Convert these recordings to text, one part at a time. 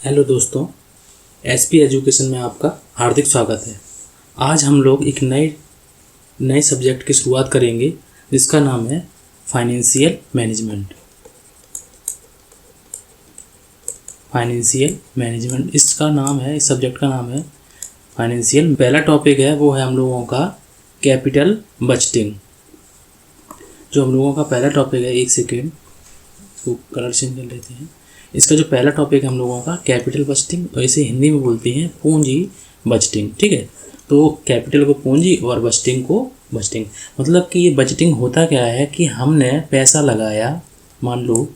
Hello दोस्तों, SP education में आपका हार्दिक स्वागत है। आज हम लोग एक नए सब्जेक्ट की शुरुआत करेंगे जिसका नाम है फाइनेंशियल मैनेजमेंट। फाइनेंशियल मैनेजमेंट इसका नाम है, इस सब्जेक्ट का नाम है फाइनेंशियल। पहला टॉपिक है वो है हम लोगों का कैपिटल बजटिंग। जो हम लोगों का पहला टॉपिक है, एक सेकेंड इसको कलर चेंज कर लेते हैं। इसका जो पहला टॉपिक है हम लोगों का कैपिटल बजटिंग, और इसे हिंदी में बोलते हैं पूंजी बजटिंग। ठीक है, तो कैपिटल को पूंजी और बजटिंग को बजटिंग। मतलब कि ये बजटिंग होता क्या है कि हमने पैसा लगाया, मान लो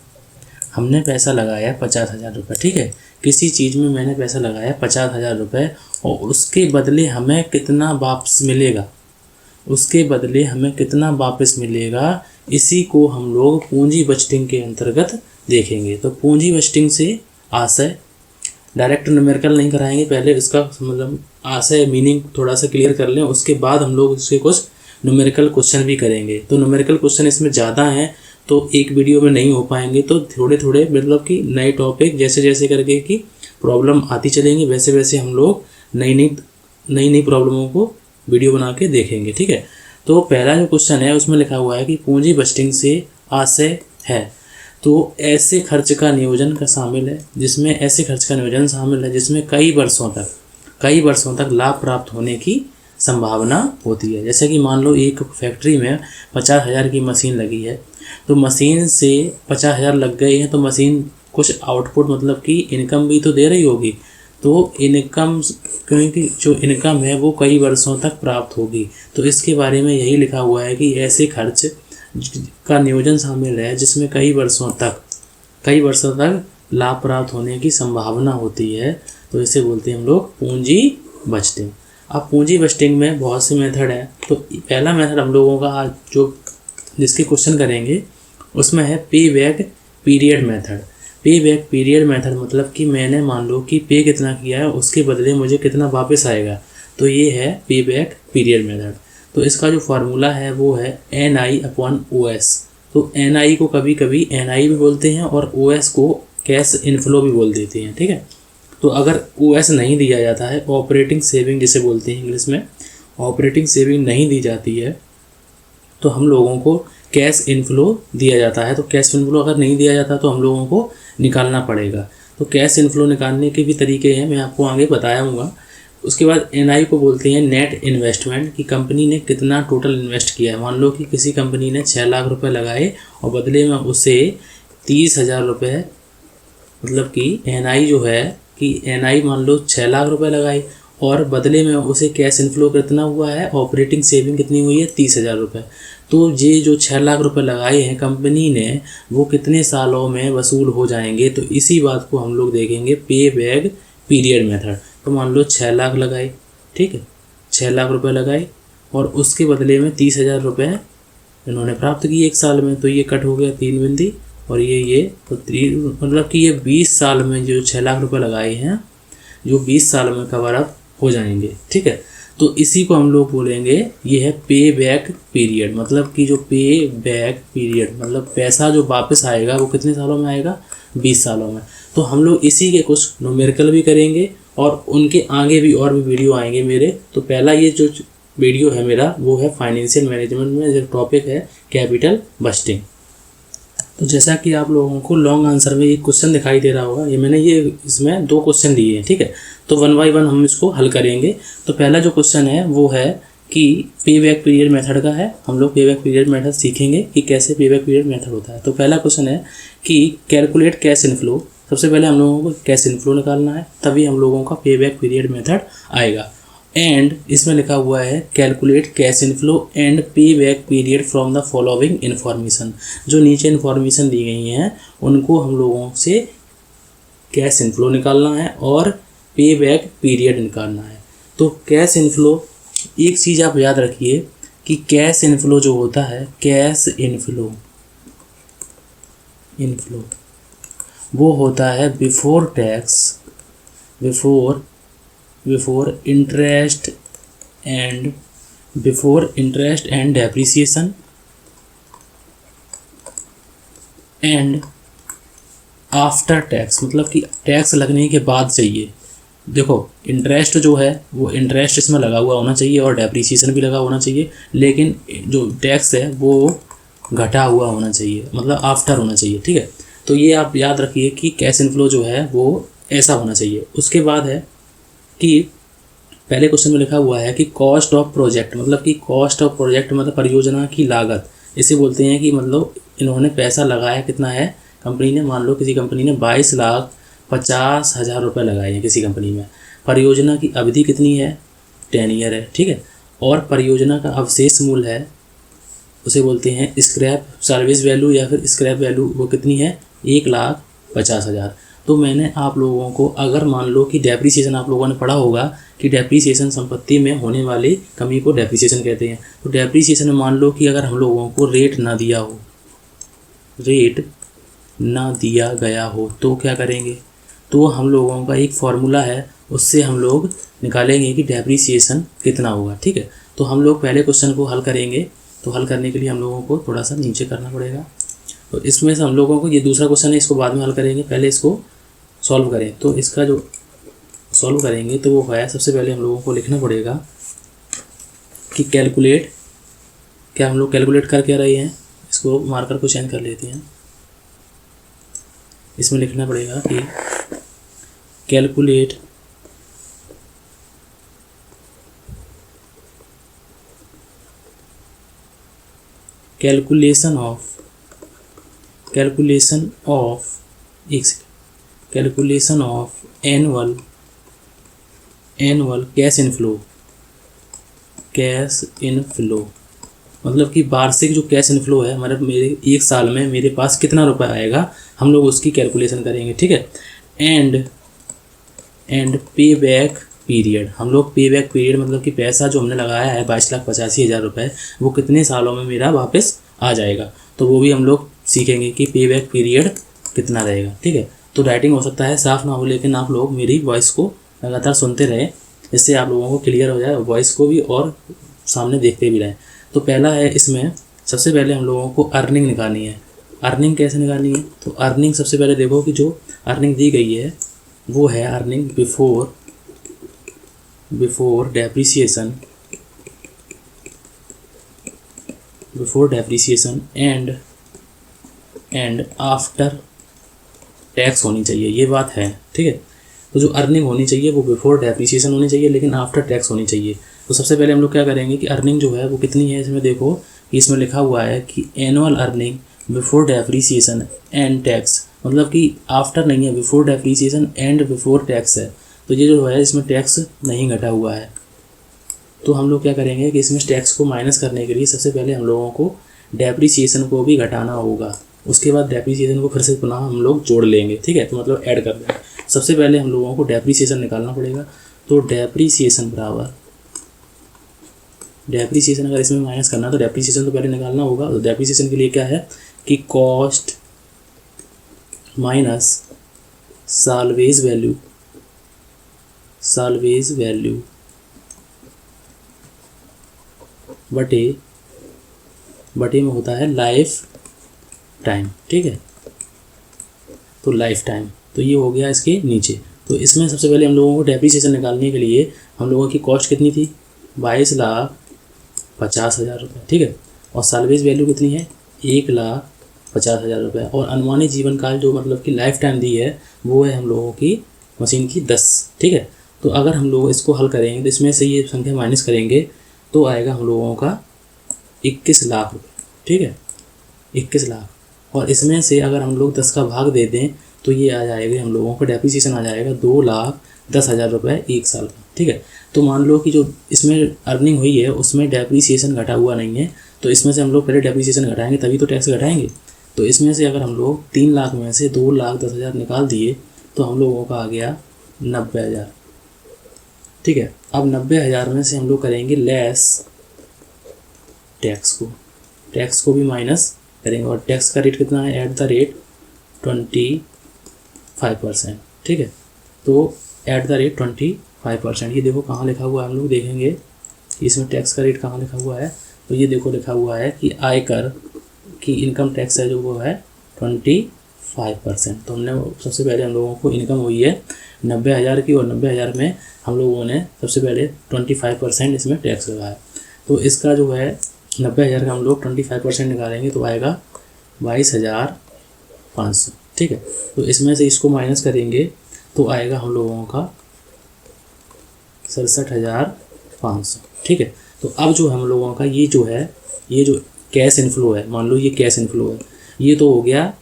हमने पैसा लगाया 50,000 रुपये। ठीक है, किसी चीज़ में मैंने पैसा लगाया 50,000 रुपये, और उसके बदले हमें कितना वापस मिलेगा, इसी को हम लोग पूंजी बजटिंग के अंतर्गत देखेंगे। तो पूंजी बजटिंग से आशय, डायरेक्ट न्यूमेरिकल नहीं कराएंगे, पहले इसका मतलब आशय मीनिंग थोड़ा सा क्लियर कर लें, उसके बाद हम लोग उसके कुछ न्यूमेरिकल क्वेश्चन भी करेंगे। तो न्यूमेरिकल क्वेश्चन इसमें ज़्यादा हैं तो एक वीडियो में नहीं हो पाएंगे, तो थोड़े थोड़े मतलब कि नए टॉपिक जैसे जैसे करके कि प्रॉब्लम आती चलेंगी, वैसे वैसे हम लोग नई प्रॉब्लमों को वीडियो बना के देखेंगे। ठीक है, तो पहला जो क्वेश्चन है उसमें लिखा हुआ है कि पूंजी बजटिंग से आशय है, तो ऐसे खर्च का नियोजन का शामिल है जिसमें कई वर्षों तक लाभ प्राप्त होने की संभावना होती है। जैसे कि मान लो एक फैक्ट्री में 50,000 की मशीन लगी है, तो मशीन से 50,000 लग गए हैं, तो मशीन कुछ आउटपुट मतलब कि इनकम भी तो दे रही होगी, तो इनकम, क्योंकि जो इनकम है वो कई वर्षों तक प्राप्त होगी। तो इसके बारे में यही लिखा हुआ है कि ऐसे खर्च का नियोजन शामिल है जिसमें कई वर्षों तक लाभ प्राप्त होने की संभावना होती है, तो इसे बोलते हैं हम लोग पूंजी बजटिंग। अब पूंजी बजटिंग में बहुत से मेथड है, तो पहला मेथड हम लोगों का आज जो जिसके क्वेश्चन करेंगे उसमें है पे बैक पीरियड मेथड। पे बैक पीरियड मेथड मतलब कि मैंने मान लो कि पे कितना किया है, उसके बदले मुझे कितना वापस आएगा, तो ये है पे बैक पीरियड मेथड। तो इसका जो फार्मूला है वो है NI/OS। तो NI को कभी कभी NI भी बोलते हैं और OS को कैश इनफ्लो भी बोल देते हैं। ठीक है, तो अगर OS नहीं दिया जाता है, ऑपरेटिंग सेविंग जिसे बोलते हैं इंग्लिश में, ऑपरेटिंग सेविंग नहीं दी जाती है, तो हम लोगों को कैश इनफ्लो दिया जाता है। तो कैश इनफ्लो अगर नहीं दिया जाता तो हम लोगों को निकालना पड़ेगा। तो कैश इनफ्लो निकालने के भी तरीके हैं, मैं आपको आगे बताऊंगा। उसके बाद NI को बोलते हैं नेट इन्वेस्टमेंट, कि कंपनी ने कितना टोटल इन्वेस्ट किया है। मान लो कि किसी कंपनी ने 6 लाख रुपए लगाए और बदले में उसे 30,000 रुपये, मतलब कि NI जो है कि NI मान लो 6 लाख रुपए लगाई और बदले में उसे कैश इनफ्लो कितना हुआ है, ऑपरेटिंग सेविंग कितनी हुई है, 30,000 रुपये। तो ये जो 6 लाख रुपए लगाए हैं कंपनी ने, वो कितने सालों में वसूल हो जाएंगे, तो इसी बात को हम लोग देखेंगे पे बैक पीरियड मेथड। तो मान लो 6 लाख लगाए, ठीक है, 6 लाख रुपए लगाए और उसके बदले में 30,000 रुपये इन्होंने प्राप्त किए एक साल में, तो ये कट हो गया 3 बिंदी और ये तो मतलब कि ये 20 साल में जो 6 लाख रुपए लगाए हैं, जो 20 साल में कवर अप हो जाएंगे। ठीक है, तो इसी को हम लोग बोलेंगे ये है पे बैक पीरियड। मतलब कि जो पे बैक पीरियड मतलब पैसा जो वापस आएगा वो कितने सालों में आएगा, 20 सालों में। तो हम लोग इसी के कुछ न्यूमेरिकल भी करेंगे और उनके आगे भी और भी वीडियो आएंगे मेरे। तो पहला ये जो वीडियो है मेरा वो है फाइनेंशियल मैनेजमेंट में, जो टॉपिक है कैपिटल बजटिंग। तो जैसा कि आप लोगों को लॉन्ग आंसर में एक क्वेश्चन दिखाई दे रहा होगा, ये मैंने इसमें 2 क्वेश्चन दिए हैं। ठीक है, तो 1 बाय 1 हम इसको हल करेंगे। तो पहला जो क्वेश्चन है वो है कि पे बैक पीरियड मेथड का है। हम लोग पे बैक पीरियड मेथड सीखेंगे कि कैसे पे बैक पीरियड मेथड होता है। तो पहला क्वेश्चन है कि कैलकुलेट कैश इनफ्लो। सबसे पहले हम लोगों को कैश इनफ्लो निकालना है, तभी हम लोगों का पे बैक पीरियड मेथड आएगा। एंड इसमें लिखा हुआ है कैलकुलेट कैश इनफ्लो एंड पे back period from the following information. जो नीचे इन्फॉर्मेशन दी गई हैं उनको हम लोगों से कैश इनफ्लो निकालना है और पे बैक पीरियड निकालना है। तो कैश इनफ्लो, एक चीज़ आप याद रखिए कि कैश इनफ्लो जो होता है, कैश इनफ्लो वो होता है before tax, before interest and depreciation and after tax, मतलब कि टैक्स लगने के बाद चाहिए। देखो इंटरेस्ट जो है वो इंटरेस्ट इसमें लगा हुआ होना चाहिए और डेप्रीसिएशन भी लगा होना चाहिए, लेकिन जो टैक्स है वो घटा हुआ होना चाहिए, मतलब आफ्टर होना चाहिए। ठीक है, तो ये आप याद रखिए कि कैश इनफ्लो जो है वो ऐसा होना चाहिए। उसके बाद है कि पहले क्वेश्चन में लिखा हुआ है कि कॉस्ट ऑफ प्रोजेक्ट, मतलब कि कॉस्ट ऑफ प्रोजेक्ट मतलब परियोजना की लागत। इसे बोलते हैं कि मतलब इन्होंने पैसा लगाया कितना है कंपनी ने, मान लो किसी कंपनी ने 22,50,000 रुपये लगाए हैं किसी कंपनी में। परियोजना की अवधि कितनी है, 10 ईयर है। ठीक है, और परियोजना का अवशेष मूल्य है, उसे बोलते हैं स्क्रैप सर्विस वैल्यू या फिर स्क्रैप वैल्यू, वो कितनी है 1,50,000। तो मैंने आप लोगों को, अगर मान लो कि डेप्रीसिएशन आप लोगों ने पढ़ा होगा कि डेप्रीसिएशन संपत्ति में होने वाली कमी को डेप्रीसिएशन कहते हैं। तो डेप्रीसिएशन में मान लो कि अगर हम लोगों को रेट ना दिया हो, रेट ना दिया गया हो तो क्या करेंगे, तो हम लोगों का एक फॉर्मूला है, उससे हम लोग निकालेंगे कि डेप्रीसिएशन कितना होगा। ठीक है, तो हम लोग पहले क्वेश्चन को हल करेंगे। तो हल करने के लिए हम लोगों को थोड़ा सा नीचे करना पड़ेगा। तो इसमें से हम लोगों को, ये दूसरा क्वेश्चन है, इसको बाद में हल करेंगे, पहले इसको सॉल्व करें। तो इसका जो सॉल्व करेंगे तो वो है, सबसे पहले हम लोगों को लिखना पड़ेगा कि कैलकुलेट, क्या हम लोग कैलकुलेट कर क्या रहे हैं, इसको मार्कर को चेंज कर लेते हैं। इसमें लिखना पड़ेगा कि calculate calculation of annual cash inflow, मतलब कि वार्षिक जो कैश इनफ्लो है हमारे, मेरे एक साल में मेरे पास कितना रुपया आएगा, हम लोग उसकी कैलकुलेशन करेंगे। ठीक है, एंड पे बैक पीरियड, हम लोग पे बैक पीरियड मतलब कि पैसा जो हमने लगाया है 22,85,000 रुपये, वो कितने सालों में मेरा वापस आ जाएगा, तो वो भी हम लोग सीखेंगे कि पे बैक पीरियड कितना रहेगा। ठीक है, तो राइटिंग हो सकता है साफ ना हो, लेकिन आप लोग मेरी वॉइस को लगातार सुनते रहें, इससे आप लोगों को क्लियर हो जाए, वॉइस को भी और सामने देखते भी रहें। तो पहला है, इसमें सबसे पहले हम लोगों को अर्निंग निकालनी है। अर्निंग कैसे निकालनी है, तो अर्निंग सबसे पहले देखो कि जो अर्निंग दी गई है वो है earning before depreciation and after tax होनी चाहिए, ये बात है। ठीक है, तो जो अर्निंग होनी चाहिए वो बिफोर डेप्रीसिएशन होनी चाहिए, लेकिन आफ्टर टैक्स होनी चाहिए। तो सबसे पहले हम लोग क्या करेंगे कि अर्निंग जो है वो कितनी है, इसमें देखो कि इसमें लिखा हुआ है कि annual earning before depreciation and tax, मतलब कि आफ्टर नहीं है, before depreciation and before tax है। तो ये जो है इसमें टैक्स नहीं घटा हुआ है। तो हम लोग क्या करेंगे कि इसमें टैक्स को माइनस करने के लिए सबसे पहले हम लोगों को डेप्रीसिएशन को भी घटाना होगा, उसके बाद डेप्रीसिएशन को फिर से पुनः हम लोग जोड़ लेंगे। ठीक है, तो मतलब ऐड कर देंगे। सबसे पहले हम लोगों को डेप्रीसिएशन निकालना पड़ेगा। तो डेप्रीसिएशन बराबर, डेप्रीसिएशन अगर इसमें माइनस करना तो डेप्रीसिएशन तो पहले निकालना होगा। तो डेप्रीसिएशन के लिए क्या है कि कॉस्ट माइनस साल्वेज वैल्यू बटे में होता है लाइफ टाइम। ठीक है, तो लाइफ टाइम, तो ये हो गया इसके नीचे। तो इसमें सबसे पहले हम लोगों को डेप्रीसिएशन निकालने के लिए हम लोगों की कॉस्ट कितनी थी, 22,50,000 रुपये। ठीक है, और साल्वेज वैल्यू कितनी है, 1,50,000 रुपये, और अनुमानित जीवन काल जो मतलब कि लाइफ टाइम दी है वो है हम लोगों की मशीन की 10। ठीक है, तो अगर हम लोग इसको हल करेंगे तो इसमें से ये संख्या माइनस करेंगे तो आएगा हम लोगों का 21 लाख रुपये। ठीक है, 21 लाख, और इसमें से अगर हम लोग 10 का भाग दे दें तो ये आ जाएगा हम लोगों को डेप्रीसिएशन आ जाएगा 2,10,000 रुपये एक साल का। ठीक है, तो मान लो कि जो इसमें अर्निंग हुई है उसमें डेप्रीसिएशन घटा हुआ नहीं है, तो इसमें से हम लोग पहले डेप्रीसिएशन घटाएंगे तभी तो टैक्स घटाएंगे। तो इसमें से अगर हम लोग 3 लाख में से 2,10,000 निकाल दिए तो हम लोगों का आ गया 90,000। ठीक है, अब 90,000 में से हम लोग करेंगे लेस टैक्स को भी माइनस करेंगे, और टैक्स का रेट कितना है, एट द रेट 25%। ठीक है, तो एट द रेट 25%, ये देखो कहाँ लिखा हुआ है, हम लोग देखेंगे कि इसमें टैक्स का रेट कहाँ लिखा हुआ है। तो ये देखो लिखा हुआ है कि आयकर की इनकम टैक्स है जो वो है 25 5%। तो हमने सबसे पहले हम लोगों को इनकम हुई है 90,000 की, और 90,000 में हम लोगों ने सबसे पहले 25% इसमें टैक्स लगाया। तो इसका जो है 90,000 का हम लोग 25% निकालेंगे तो आएगा 22,500। ठीक है, तो इसमें से इसको माइनस करेंगे तो आएगा हम लोगों का 67,500। ठीक है, तो अब जो हम लोगों का ये जो कैश इनफ्लो है, मान लो ये कैश इनफ्लो है, ये तो हो गया,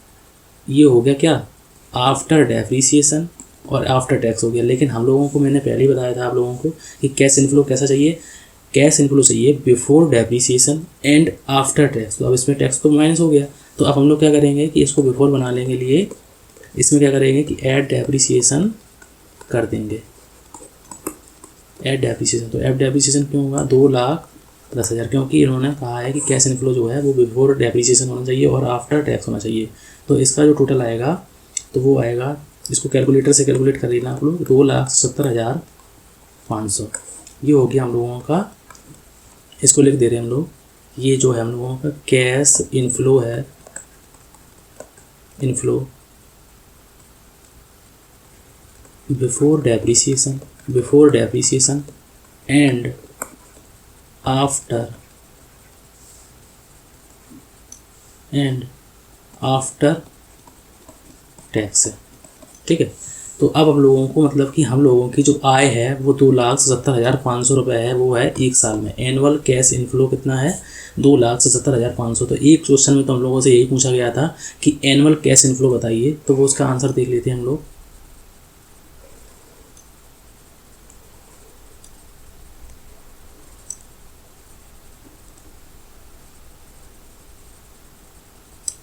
ये हो गया क्या, आफ्टर डेप्रीसिएशन और आफ्टर टैक्स हो गया। लेकिन हम लोगों को, मैंने पहले ही बताया था आप लोगों को कि कैश इनफ्लो कैसा चाहिए, कैश इनफ्लो चाहिए before depreciation and after tax. तो अब इसमें टैक्स तो माइनस हो गया, तो अब हम लोग क्या करेंगे कि इसको बिफोर बनाने के लिए इसमें क्या करेंगे कि ऐड डेप्रीसिएशन कर देंगे, ऐड डेप्रीसिएशन। तो ऐड डेप्रीसिएशन क्यों होगा, 2,10,000, क्योंकि इन्होंने कहा है कि कैश इनफ्लो जो है वो बिफोर डेप्रीसिएशन होना चाहिए और आफ्टर टैक्स होना चाहिए। तो इसका जो टोटल आएगा तो वो आएगा, इसको कैलकुलेटर से कैलकुलेट कर लेना आप लोग, 2,70,500। ये हो गया हम लोगों का, इसको लिख दे रहे हैं हम लोग, ये जो है हम लोगों का कैश इनफ्लो है, inflow before depreciation and after tax है। ठीक है, तो अब हम लोगों को, मतलब कि हम लोगों की जो आय है वो 2,70,500 रुपये है, वो है एक साल में। एनुअल कैश इनफ्लो कितना है, 2,70,500। तो एक क्वेश्चन में तो हम लोगों से यही पूछा गया था कि एनुअल कैश इनफ्लो बताइए, तो वो उसका आंसर देख लेते हैं हम लोग।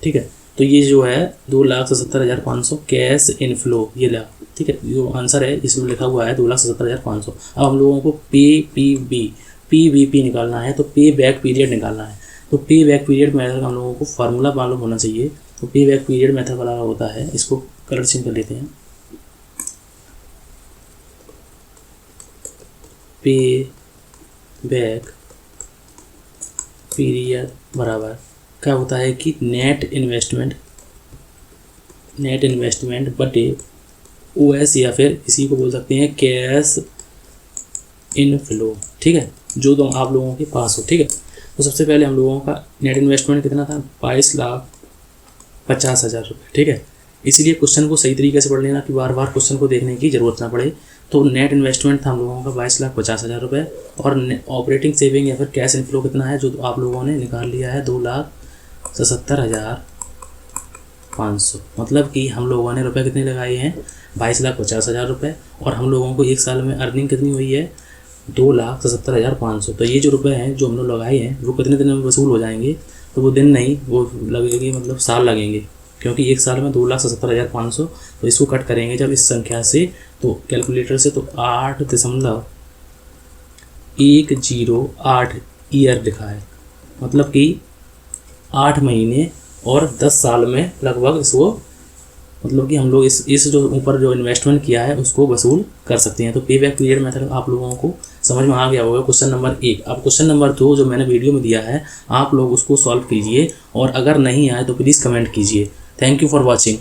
ठीक है, तो ये जो है 2,70,500 कैश इनफ्लो, ये ला। ठीक है, जो आंसर है इसमें लिखा हुआ है 2,70,500। अब हम लोगों को पीबीपी निकालना है, तो पे बैक पीरियड निकालना है। तो पे बैक पीरियड मेथड हम लोगों को फार्मूला मालूम होना चाहिए। तो पे बैक पीरियड मेथड वाला होता है, इसको कलर चेंज कर लेते हैं, पे बैक पीरियड बराबर क्या होता है कि नेट इन्वेस्टमेंट बटे ओएस, या फिर इसी को बोल सकते हैं कैश इनफ्लो। ठीक है, जो तो आप लोगों के पास हो। ठीक है, तो सबसे पहले हम लोगों का नेट इन्वेस्टमेंट कितना था, 22,50,000 रुपये। ठीक है, इसीलिए क्वेश्चन को सही तरीके से पढ़ लेना कि बार बार क्वेश्चन को देखने की जरूरत ना पड़े। तो नेट इन्वेस्टमेंट था हम लोगों का 22,50,000 रुपये, और ऑपरेटिंग सेविंग या फिर कैश इनफ्लो कितना है जो आप लोगों ने निकाल लिया है, 2,70,500। मतलब कि हम लोगों ने रुपए कितने लगाए हैं, 22,50,000 रुपये, और हम लोगों को एक साल में अर्निंग कितनी हुई है, 2,70,500। तो ये जो रुपए हैं जो हम लोग लगाए हैं वो कितने दिन में वसूल हो जाएंगे, तो वो दिन नहीं, वो लगेगी, मतलब साल लगेंगे, क्योंकि एक साल में 2,70,500। तो इसको कट करेंगे जब इस संख्या से, तो कैलकुलेटर से, तो 8.108 ईयर लिखा है, मतलब कि 8 महीने और 10 साल में लगभग इसको, मतलब कि हम लोग इस जो ऊपर जो इन्वेस्टमेंट किया है उसको वसूल कर सकते हैं। तो पे बैक पीरियड मेथड आप लोगों को समझ में आ गया होगा क्वेश्चन नंबर 1। अब क्वेश्चन नंबर 2 जो मैंने वीडियो में दिया है, आप लोग उसको सॉल्व कीजिए, और अगर नहीं आए तो प्लीज़ कमेंट कीजिए। Thank you for watching.